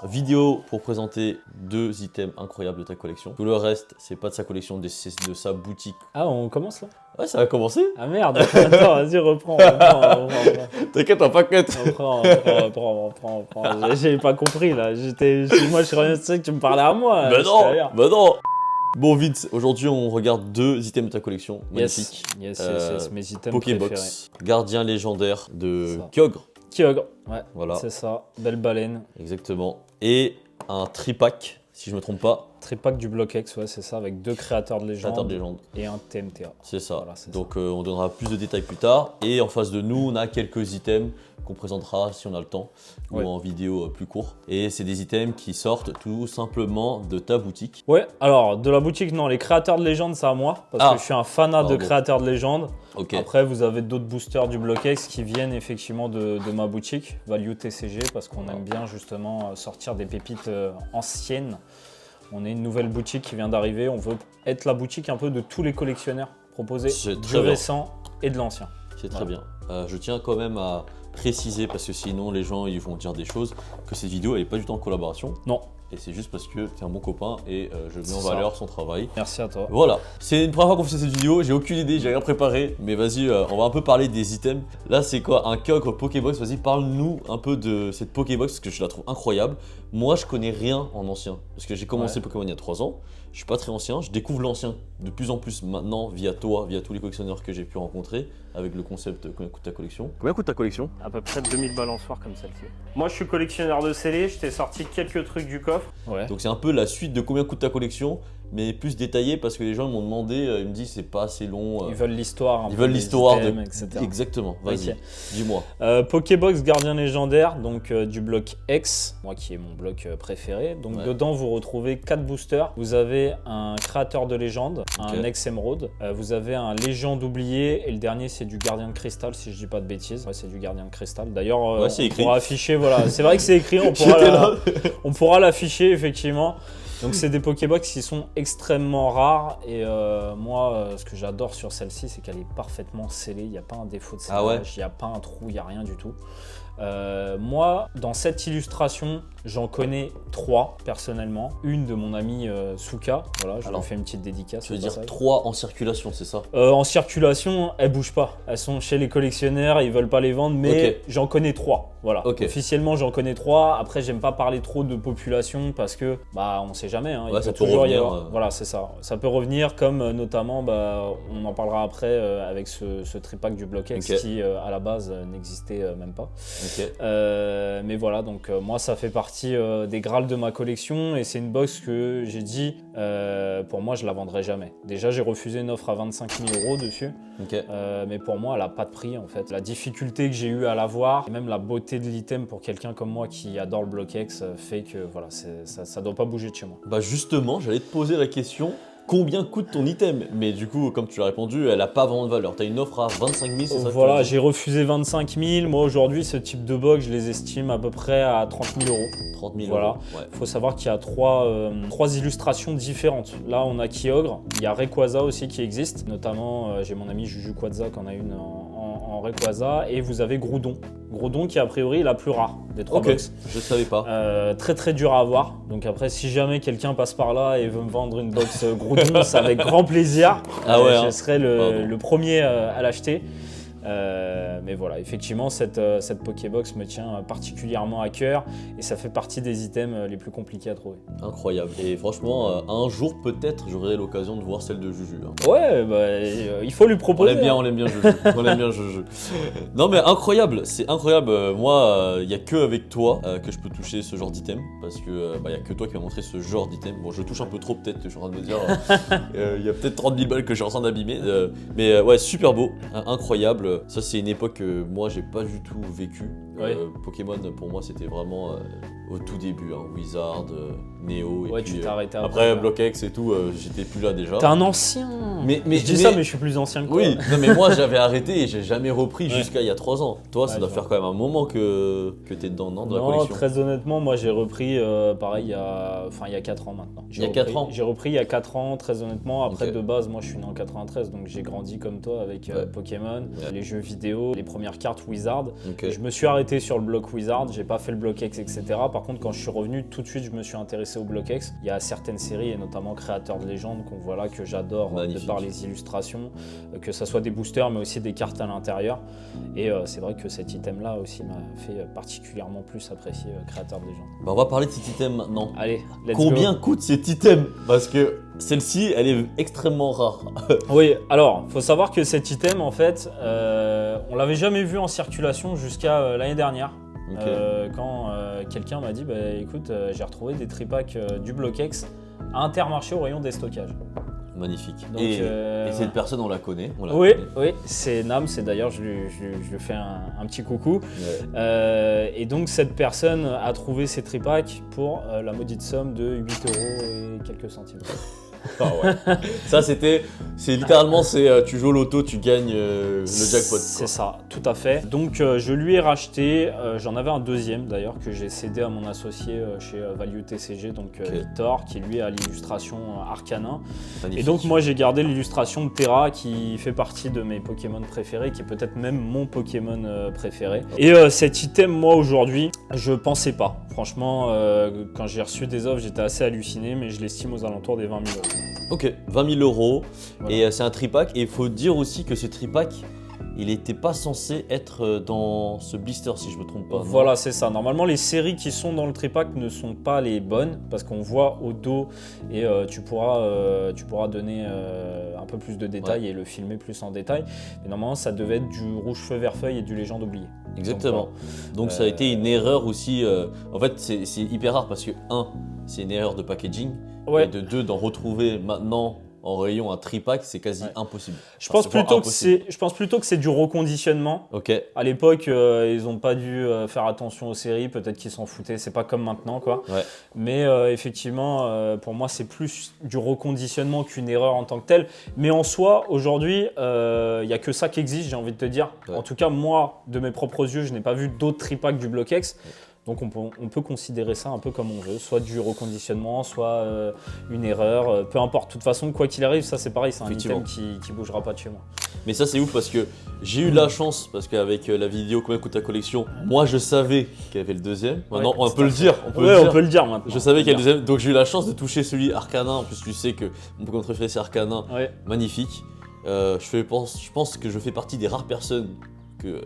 Vidéo pour présenter 2 items incroyables de ta collection. Tout le reste, c'est pas de sa collection, c'est de sa boutique. Ah, on commence là? Ouais, ça va commencer. Ah merde, attends, vas-y, reprends. T'inquiète, on va pas cut. Reprends. J'ai pas compris là. Moi, je suis resté que tu me parlais à moi. Bah non. Bon, vite, aujourd'hui, on regarde 2 items de ta collection. Magnifique. Yes, mes items Pokébox, préférés. gardien légendaire de Ça. Kyogre. Kyogre, ouais, Voilà, c'est ça. Belle baleine. exactement. Et un tripack, si je me trompe pas. Tripack du Block X, ouais, c'est ça, avec 2 créateurs de légende, Créateur de légende. et un TMTA. C'est ça. Voilà, c'est Donc on donnera plus de détails plus tard. Et en face de nous, on a quelques items qu'on présentera si on a le temps, Ouais. ou en vidéo plus court. Et c'est des items qui sortent tout simplement de ta boutique. Ouais, alors de la boutique, non, les créateurs de légende, c'est à moi, parce que je suis un fanat de Pardon. créateurs de légende. Ok. Après, vous avez d'autres boosters du Block X qui viennent effectivement de ma boutique, Value TCG, parce qu'on aime bien justement sortir des pépites anciennes. On est une nouvelle boutique qui vient d'arriver, on veut être la boutique un peu de tous les collectionneurs, proposer C'est du très bien. récent et de l'ancien. C'est très bien. Je tiens quand même à préciser, parce que sinon les gens ils vont dire des choses, que cette vidéo elle n'est pas du tout en collaboration. Non, Et c'est juste parce que tu es un bon copain et je mets en C'est ça. valeur son travail. merci à toi. Voilà, c'est une première fois qu'on fait cette vidéo, j'ai aucune idée, j'ai rien préparé, mais vas-y, on va un peu parler des items. Là c'est quoi, un Kyogre Pokébox, vas-y parle-nous un peu de cette Pokébox parce que je la trouve incroyable. Moi je connais rien en ancien, parce que j'ai commencé Pokémon il y a 3 ans, je suis pas très ancien, je découvre l'ancien de plus en plus maintenant via toi, via tous les collectionneurs que j'ai pu rencontrer, avec le concept combien coûte ta collection. Combien coûte ta collection? À peu près 2000 balançoires comme celle-ci. Moi, je suis collectionneur de scellés, je t'ai sorti quelques trucs du coffre. Ouais. Donc c'est un peu la suite de combien coûte ta collection, mais plus détaillé parce que les gens m'ont demandé, ils me disent c'est pas assez long. Ils veulent l'histoire, un Ils peu veulent des l'histoire items, etc. Exactement, vas-y, Ok. dis-moi. Pokébox Gardien Légendaire, donc du bloc X, moi qui est mon bloc préféré. Donc Ouais. dedans vous retrouvez 4 boosters. Vous avez un créateur de légende, un ex-émeraude. Vous avez un légende oublié et le dernier c'est du gardien de cristal si je dis pas de bêtises. Ouais, c'est du gardien de cristal. D'ailleurs Ouais, c'est on écrit. pourra afficher, voilà, c'est vrai que c'est écrit, J'étais là. on pourra l'afficher effectivement. Donc c'est des Pokébox qui sont extrêmement rares et moi ce que j'adore sur celle-ci c'est qu'elle est parfaitement scellée, il n'y a pas un défaut de scellage, Ah ouais. il n'y a pas un trou, il n'y a rien du tout. Moi, dans cette illustration, j'en connais 3 personnellement. Une de mon ami Souka, voilà, je Alors, lui fais une petite dédicace. Tu veux au dire passage. 3 en circulation, c'est ça? En circulation, elles bougent pas. Elles sont chez les collectionneurs, ils veulent pas les vendre, mais Ok. j'en connais 3. Voilà. Ok. Officiellement, j'en connais 3. Après, j'aime pas parler trop de population parce que, bah, on sait jamais. Hein. Ouais, Il ça peut peut toujours y revenir, avoir. Voilà, c'est ça. Ça peut revenir, comme notamment, bah, on en parlera après avec ce tripack du Block X Ok. qui, à la base, n'existait même pas. Ok. Mais voilà, donc moi ça fait partie des Graals de ma collection et c'est une box que j'ai dit, pour moi je la vendrai jamais. Déjà j'ai refusé une offre à 25 000 € dessus, Ok. mais pour moi elle a pas de prix en fait. La difficulté que j'ai eu à l'avoir et même la beauté de l'item pour quelqu'un comme moi qui adore le Block X fait que voilà, ça doit pas bouger de chez moi. Bah justement, j'allais te poser la question, combien coûte ton item? Mais du coup, comme tu l'as répondu, elle a pas vraiment de valeur. T'as une offre à 25 000, c'est ça? Voilà, j'ai refusé 25 000. Moi aujourd'hui ce type de box je les estime à peu près à 30 000 €. 30 000 Voilà. €. Ouais. Il faut savoir qu'il y a trois illustrations différentes. Là, on a Kyogre, il y a Rayquaza aussi qui existe. Notamment, j'ai mon ami Juju Quadza qui en a une en Rayquaza. Et vous avez Groudon. Groudon qui, a priori, est la plus rare des 3 Ok, box. je savais pas. Très très dur à avoir. Donc après, si jamais quelqu'un passe par là et veut me vendre une box Groudon, c'est avec grand plaisir. Ah ouais, Je hein. serai Pardon. le premier à l'acheter. Mais voilà, effectivement, cette Pokébox me tient particulièrement à cœur et ça fait partie des items les plus compliqués à trouver. Incroyable. Et franchement, un jour peut-être j'aurai l'occasion de voir celle de Juju. Hein. Ouais, bah, il faut lui On proposer. l'aime bien, hein. on l'aime bien Juju. On l'aime bien Juju. Non mais incroyable, c'est incroyable. Moi, il n'y a que avec toi que je peux toucher ce genre d'item parce que il y a que toi qui m'as montré ce genre d'item. Bon, je touche un peu trop peut-être, je suis en train de me dire. Il y a peut-être 30 000 balles que je suis en train d'abîmer. Mais ouais, super beau, incroyable. Ça c'est une époque que moi j'ai pas du tout vécu. Ouais. Pokémon pour moi c'était vraiment au tout début, hein, Wizard, Neo. Et Ouais, puis, tu t'es arrêté après Block X et tout, j'étais plus là déjà. T'es un ancien. Mais je dis ça, mais je suis plus ancien que toi. Oui, non mais moi j'avais arrêté et j'ai jamais repris jusqu'à il y a 3 ans. Toi, ça Ouais, doit je faire quand même un moment que t'es dedans, non, dans la Non, collection. très honnêtement, moi j'ai repris pareil il y a 4 ans maintenant. Il y a 4 ans. J'ai repris il y a 4 ans, très honnêtement. Après, Ok. de base, moi je suis né en 93, donc j'ai grandi comme toi avec Ouais. Pokémon, Ouais. les jeux vidéo, les premières cartes Wizard. Ok. Et je me suis arrêté arrêté sur le bloc Wizard, j'ai pas fait le bloc X, etc. Par contre, quand je suis revenu, tout de suite, je me suis intéressé au bloc X. Il y a certaines séries, et notamment Créateur de légende, qu'on voit là, que j'adore de par les illustrations, que ça soit des boosters, mais aussi des cartes à l'intérieur. Et c'est vrai que cet item-là aussi m'a fait particulièrement plus apprécier Créateur de légende. Bah, on va parler de cet item maintenant. Allez, let's Combien go. coûte cet item? Parce que celle-ci, elle est extrêmement rare. Oui, alors, faut savoir que cet item, en fait, on l'avait jamais vu en circulation jusqu'à l'année dernière. Ok. Quand quelqu'un m'a dit, bah, écoute, j'ai retrouvé des tripacks du bloc X à Intermarché au rayon des stockages. Magnifique. Donc, et voilà. cette personne, on la connaît. Oui, oui, c'est Nam, c'est d'ailleurs, je lui fais un petit coucou. Ouais. Et donc, cette personne a trouvé ces tripacks pour la maudite somme de 8 € et quelques centimes. Ah ouais. Ça, c'est littéralement, tu joues au loto, tu gagnes le jackpot. C'est ça, tout à fait. Donc je lui ai racheté, j'en avais un deuxième d'ailleurs que j'ai cédé à mon associé chez Value TCG, donc Ok. Victor, qui lui a l'illustration Arcanin. Magnifique. Et donc moi j'ai gardé l'illustration de Terra qui fait partie de mes Pokémon préférés, qui est peut-être même mon Pokémon préféré. Et cet item, moi aujourd'hui, je pensais pas. Franchement, quand j'ai reçu des offres, j'étais assez halluciné, mais je l'estime aux alentours des 20 000 €. Ok, 20 000 €. Voilà. Et c'est un tripack. Et il faut dire aussi que ce tripack, il n'était pas censé être dans ce blister, si je me trompe pas. non? Voilà, c'est ça. Normalement, les séries qui sont dans le tripack ne sont pas les bonnes parce qu'on voit au dos et tu pourras donner un peu plus de détails et le filmer plus en détail. Mais normalement, ça devait être du rouge feu vert feuille et du légende oublié. Exactement. Donc ça a été une erreur aussi. En fait, c'est hyper rare parce que, c'est une erreur de packaging. Ouais. Et de 2, d'en retrouver maintenant en rayon un tripack, c'est quasi impossible. Je Enfin, pense c'est voire impossible. plutôt que c'est du reconditionnement. Ok, À l'époque, ils n'ont pas dû faire attention aux séries, peut-être qu'ils s'en foutaient, c'est pas comme maintenant quoi. ouais. Mais effectivement, pour moi, c'est plus du reconditionnement qu'une erreur en tant que telle. Mais en soi, aujourd'hui, il n'y a que ça qui existe, j'ai envie de te dire. Ouais. En tout cas, moi, de mes propres yeux, je n'ai pas vu d'autres tripacks du bloc X. Donc on peut considérer ça un peu comme on veut, soit du reconditionnement, soit une erreur, peu importe. De toute façon, quoi qu'il arrive, ça c'est pareil, c'est un item qui bougera pas de chez moi. Mais ça c'est ouf parce que j'ai eu la chance, parce qu'avec la vidéo Combien coûte ta collection, moi je savais qu'il y avait le deuxième. Maintenant on peut le dire, on peut le dire. Maintenant. Je savais qu'il y avait le deuxième, donc j'ai eu la chance de toucher celui Arcanin. En plus tu sais que mon Pokémon préféré c'est Arcanin, Ouais. magnifique. Je pense que je fais partie des rares personnes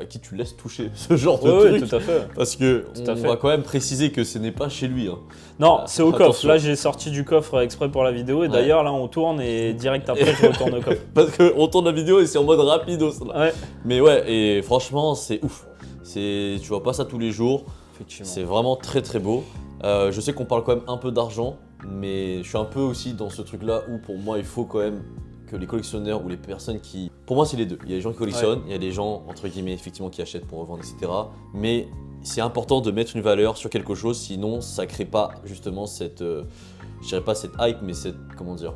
à qui tu laisses toucher ce genre de Oui, truc. tout à fait. Parce que Tout à on fait. va quand même préciser que ce n'est pas chez lui. Hein. Non, c'est au coffre. Attention. Là, j'ai sorti du coffre exprès pour la vidéo. Et Ouais. d'ailleurs, là, on tourne et direct après, je retourne au coffre. Parce qu'on tourne la vidéo et c'est en mode rapidos là. Ouais, Mais ouais, et franchement c'est ouf. Tu vois pas ça tous les jours. effectivement. C'est vraiment très très beau. Je sais qu'on parle quand même un peu d'argent, mais je suis un peu aussi dans ce truc là où pour moi il faut quand même que les collectionneurs ou les personnes qui... Pour moi c'est les deux. Il y a des gens qui collectionnent, il y a des gens entre guillemets effectivement qui achètent pour revendre, etc. Mais c'est important de mettre une valeur sur quelque chose, sinon ça crée pas justement cette... je dirais pas cette hype, mais cette... Comment dire,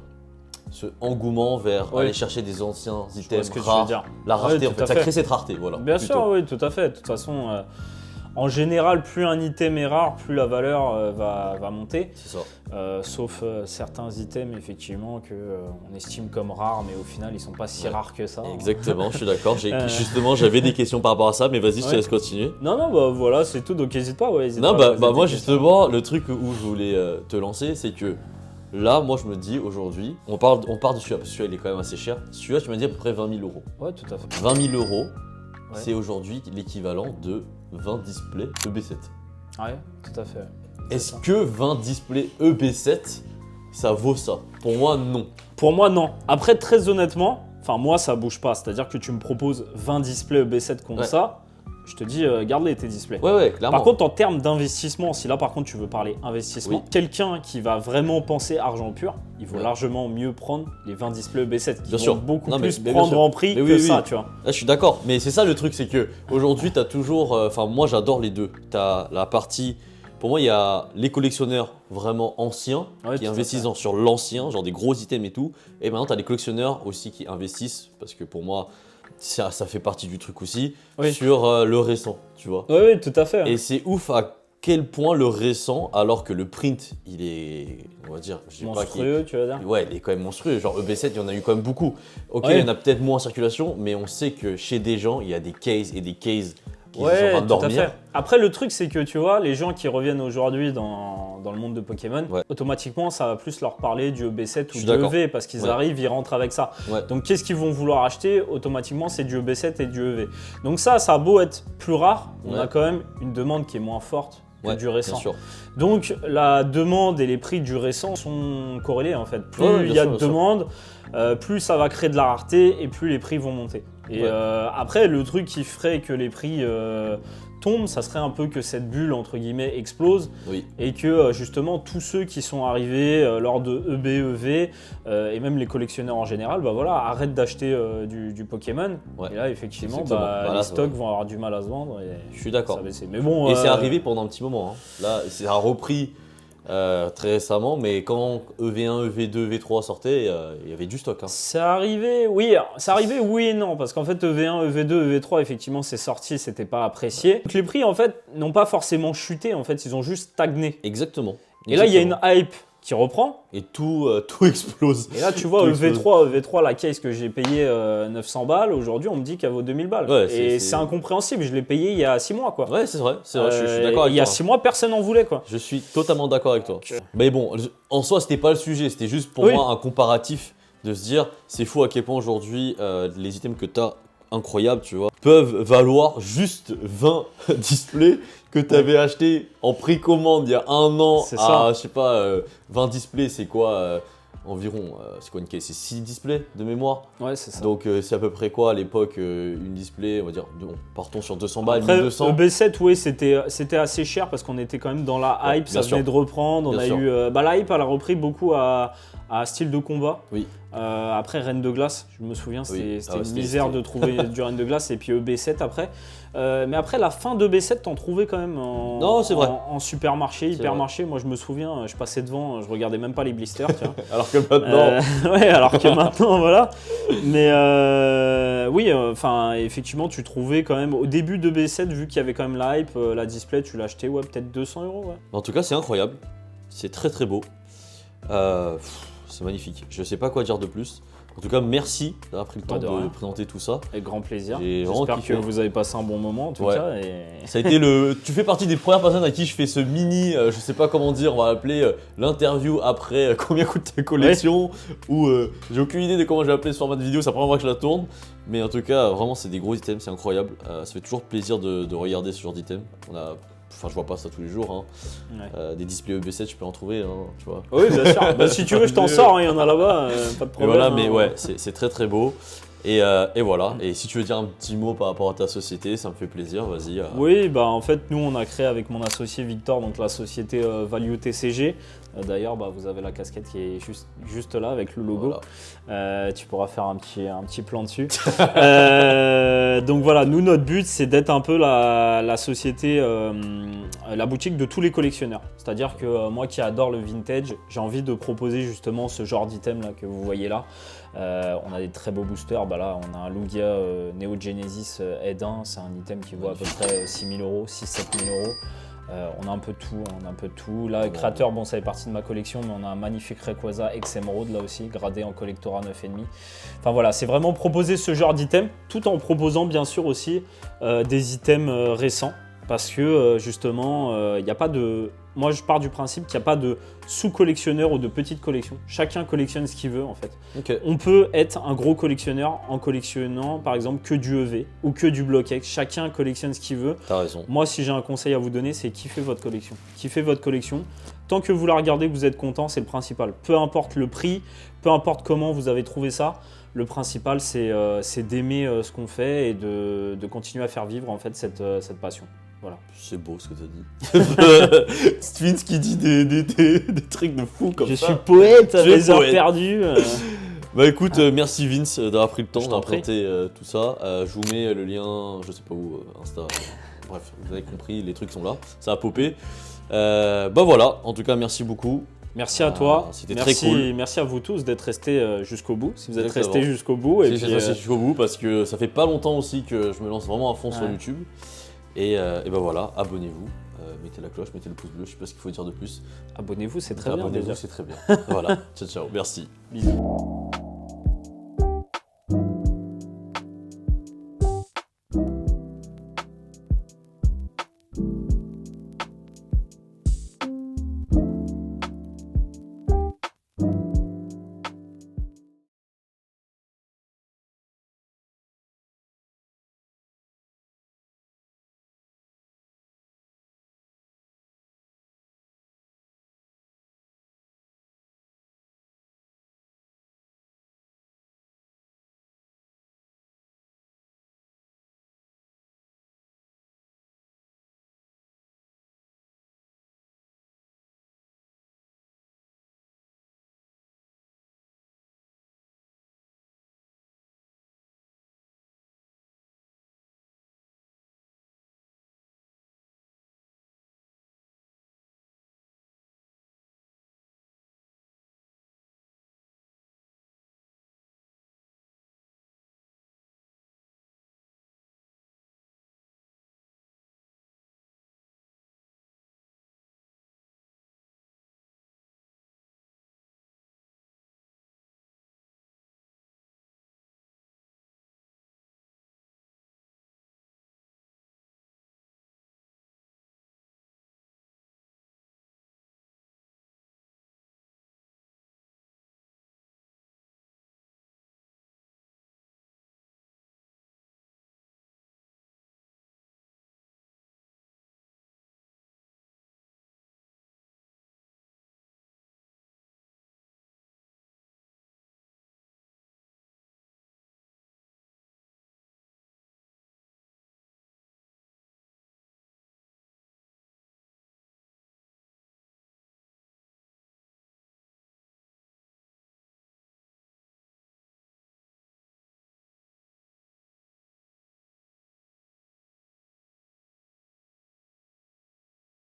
ce engouement vers Ouais. aller chercher des anciens Je vois items ce que tu rares. veux dire. La rareté Ouais, en tout fait, à ça fait. crée cette rareté, voilà. Bien plutôt. sûr, oui, tout à fait. De toute façon, en général, plus un item est rare, plus la valeur va monter. C'est ça. Sauf certains items, effectivement, qu'on estime comme rares, mais au final, ils sont pas si Ouais. rares que ça. Exactement, je suis d'accord. Justement, j'avais des questions par rapport à ça, mais vas-y, je te Ouais. laisse continuer. Non, non, bah voilà, c'est tout, donc n'hésite pas. Ouais, hésite Non, pas à bah, poser bah tes moi questions. justement, le truc où je voulais te lancer, c'est que là, moi je me dis aujourd'hui, on part de celui-là, parce que celui-là il est quand même assez cher. Celui-là, tu m'as dit à peu près 20 000 €. Ouais, tout à fait. 20 000 €, Ouais. c'est aujourd'hui l'équivalent de 20 displays EB7. Ouais, tout à fait. C'est Est-ce ça. que 20 displays EB7, ça vaut ça? Pour moi, non. Pour moi, non. Après, très honnêtement, enfin, moi, ça bouge pas. C'est-à-dire que tu me proposes 20 displays EB7 contre Ouais. ça, je te dis, garde-les tes displays. Ouais, clairement. Par contre, en termes d'investissement, si là par contre tu veux parler investissement, Oui. quelqu'un qui va vraiment penser argent pur, il vaut Ouais. largement mieux prendre les 20 displays EB7 qui Bien vont sûr. beaucoup Non, mais plus bien prendre sûr. en prix Mais que oui, ça, oui. tu vois. Là, je suis d'accord, mais c'est ça le truc, c'est que aujourd'hui, tu as toujours. Enfin, moi, j'adore les deux. Tu as la partie. Pour moi, il y a les collectionneurs vraiment anciens Ouais, qui tout à investissent fait. sur l'ancien, genre des gros items et tout. Et maintenant, tu as les collectionneurs aussi qui investissent, parce que pour moi, ça fait partie du truc aussi, Oui. sur le récent, tu vois. Oui, oui, tout à fait. Et c'est ouf à quel point le récent, alors que le print, il est, on va dire, je sais pas qui. Monstrueux, tu vas dire. Ouais, il est quand même monstrueux. Genre EB7, il y en a eu quand même beaucoup. Ok, Ouais. il y en a peut-être moins en circulation, mais on sait que chez des gens, il y a des cases et des cases qui sont en train de tout à dormir. fait. Après, le truc, c'est que tu vois, les gens qui reviennent aujourd'hui dans le monde de Pokémon, Ouais. automatiquement, ça va plus leur parler du EB7 Je ou suis du d'accord. EV parce qu'ils Ouais. arrivent, ils rentrent avec ça. Ouais. Donc, qu'est-ce qu'ils vont vouloir acheter? Automatiquement, c'est du EB7 et du EV. Donc, ça a beau être plus rare, on Ouais. a quand même une demande qui est moins forte que Ouais, du récent. bien sûr. Donc, la demande et les prix du récent sont corrélés en fait. Plus Ouais, il bien y a sûr, de bien sûr. demande, plus ça va créer de la rareté et plus les prix vont monter. Et Ouais. après, le truc qui ferait que les prix tombent, ça serait un peu que cette bulle entre guillemets explose Oui. et que justement tous ceux qui sont arrivés lors de EB, EV et même les collectionneurs en général, bah voilà, arrêtent d'acheter du Pokémon. Ouais. Et là, effectivement, Exactement. bah, Voilà, les c'est stocks vrai. vont avoir du mal à se vendre. Et Je suis d'accord. ça va baisser. Mais bon, Et c'est arrivé pendant un petit moment. Hein. Là, ça a repris très récemment, mais quand EV1, EV2, EV3 sortaient, il y avait du stock. Hein. C'est arrivé, oui et non, parce qu'en fait EV1, EV2, EV3, effectivement c'est sorti, c'était pas apprécié. Donc les prix en fait n'ont pas forcément chuté, en fait ils ont juste stagné. Exactement. Et là il y a Exactement. une hype qui reprend, Et tout explose. et là tu vois Tout EV3, la case que j'ai payé 900 balles, aujourd'hui on me dit qu'elle vaut 2000 balles. Ouais, et c'est- c'est incompréhensible, je l'ai payé il y a 6 mois quoi. Ouais, c'est vrai, je suis d'accord avec Il y a toi. 6 mois personne n'en voulait quoi. Je suis totalement d'accord avec toi. Mais bon, en soi, c'était pas le sujet, c'était juste pour Oui. moi un comparatif de se dire, c'est fou à quel point aujourd'hui, les items que t'as incroyables, tu vois, peuvent valoir juste 20 displays que tu avais acheté en précommande il y a un an C'est à, ça. je sais pas, 20 displays, c'est quoi environ, c'est quoi une case? C'est 6 displays de mémoire. Ouais c'est ça. Donc c'est à peu près quoi à l'époque une display, on va dire, bon, partons sur 200 balles, Après, 1200. EB7, oui, c'était assez cher parce qu'on était quand même dans la Ouais, hype, bien ça venait sûr. de reprendre. On Bien a sûr. eu, la hype, elle a repris beaucoup à style de combat. Oui. Après, Reine de Glace, je me souviens, c'était Oui. Ah ouais, une c'était- misère c'était- de trouver du Reine de Glace et puis EB7 après. Mais après, la fin d'EB7, t'en trouvais quand même Non, c'est vrai. en supermarché, C'est hypermarché. Moi, je me souviens, je passais devant, je regardais même pas les blisters. Tiens. Alors que maintenant, Ouais, alors que maintenant, voilà. Mais oui, enfin, effectivement, tu trouvais quand même au début de B7, vu qu'il y avait quand même la hype, la display, tu l'achetais, ouais, peut-être 200 €. Ouais. en tout cas, c'est incroyable. C'est très très beau. C'est magnifique. Je sais pas quoi dire de plus. En tout cas, merci d'avoir pris le temps de de rien. présenter tout ça. Avec grand plaisir. J'ai vraiment J'espère que kiffé. vous avez passé un bon moment, en tout Ouais. cas. Et... Ça a été Tu fais partie des premières personnes à qui je fais ce mini, je sais pas comment dire, on va l'appeler l'interview après combien coûte ta collection. Ou j'ai aucune idée de comment je vais appeler ce format de vidéo, c'est la première fois que je la tourne. Mais en tout cas, vraiment, c'est des gros items, c'est incroyable. Ça fait toujours plaisir de regarder ce genre d'items. Enfin, je vois pas ça tous les jours. Hein. Ouais. Des displays EB7, je peux en trouver, hein, tu vois. Oui, bien sûr. Bah, si tu veux, je t'en sors, hein, il y en a là-bas, pas de Et problème. voilà, mais hein. ouais, c'est très très beau. Et voilà. Et si tu veux dire un petit mot par rapport à ta société, ça me fait plaisir, vas-y. Oui, bah en fait, nous on a créé avec mon associé Victor, donc la société Value TCG. D'ailleurs, bah, vous avez la casquette qui est juste là avec le logo. Voilà. Tu pourras faire un petit plan dessus. Donc voilà, nous notre but c'est d'être un peu la société, la boutique de tous les collectionneurs. C'est-à-dire que moi qui adore le vintage, j'ai envie de proposer justement ce genre d'item là que vous voyez là. On a des très beaux boosters. Bah là, on a un Lugia Neo Genesis Ed 1, c'est un item qui vaut à peu près 6 000 €, 6-7 000 €. On a un peu de tout, Là, le créateur, bon, ça fait partie de ma collection, mais on a un magnifique Rayquaza X Emerald là aussi, gradé en Collectora 9,5. Enfin voilà, c'est vraiment proposer ce genre d'item, tout en proposant bien sûr aussi des items récents. Parce que justement, il n'y a pas de... Moi, je pars du principe qu'il n'y a pas de sous-collectionneur ou de petite collection. Chacun collectionne ce qu'il veut, en fait. Ok. On peut être un gros collectionneur en collectionnant, par exemple, que du EV ou que du BlockX. Chacun collectionne ce qu'il veut. T'as raison. Moi, si j'ai un conseil à vous donner, c'est kiffer votre collection. Kiffez votre collection. Tant que vous la regardez, que vous êtes content, c'est le principal. Peu importe le prix, peu importe comment vous avez trouvé ça, le principal, c'est d'aimer ce qu'on fait et de continuer à faire vivre, en fait, cette passion. Voilà. C'est beau ce que t'as dit. Sphinx qui dit des trucs de fou comme Je ça. suis poète à Tu es mes heures poète. perdues. Bah écoute, merci Vince d'avoir pris le temps Je t'en prie. d'imprimer tout ça. Je vous mets le lien, je sais pas où, Insta. Bref, vous avez compris, les trucs sont là. Ça a popé. Bah voilà, en tout cas, merci beaucoup. Merci à toi. C'était très cool. Merci à vous tous d'être restés jusqu'au bout. Si vous êtes Exactement. restés jusqu'au bout. Et J'ai puis, resté jusqu'au bout parce que ça fait pas longtemps aussi que je me lance vraiment à fond sur Ouais. YouTube. Et bah voilà, abonnez-vous, mettez la cloche, mettez le pouce bleu, je sais pas ce qu'il faut dire de plus. abonnez-vous, c'est très bien Abonnez-vous, déjà. c'est très bien. Voilà, ciao ciao, merci. Bisous.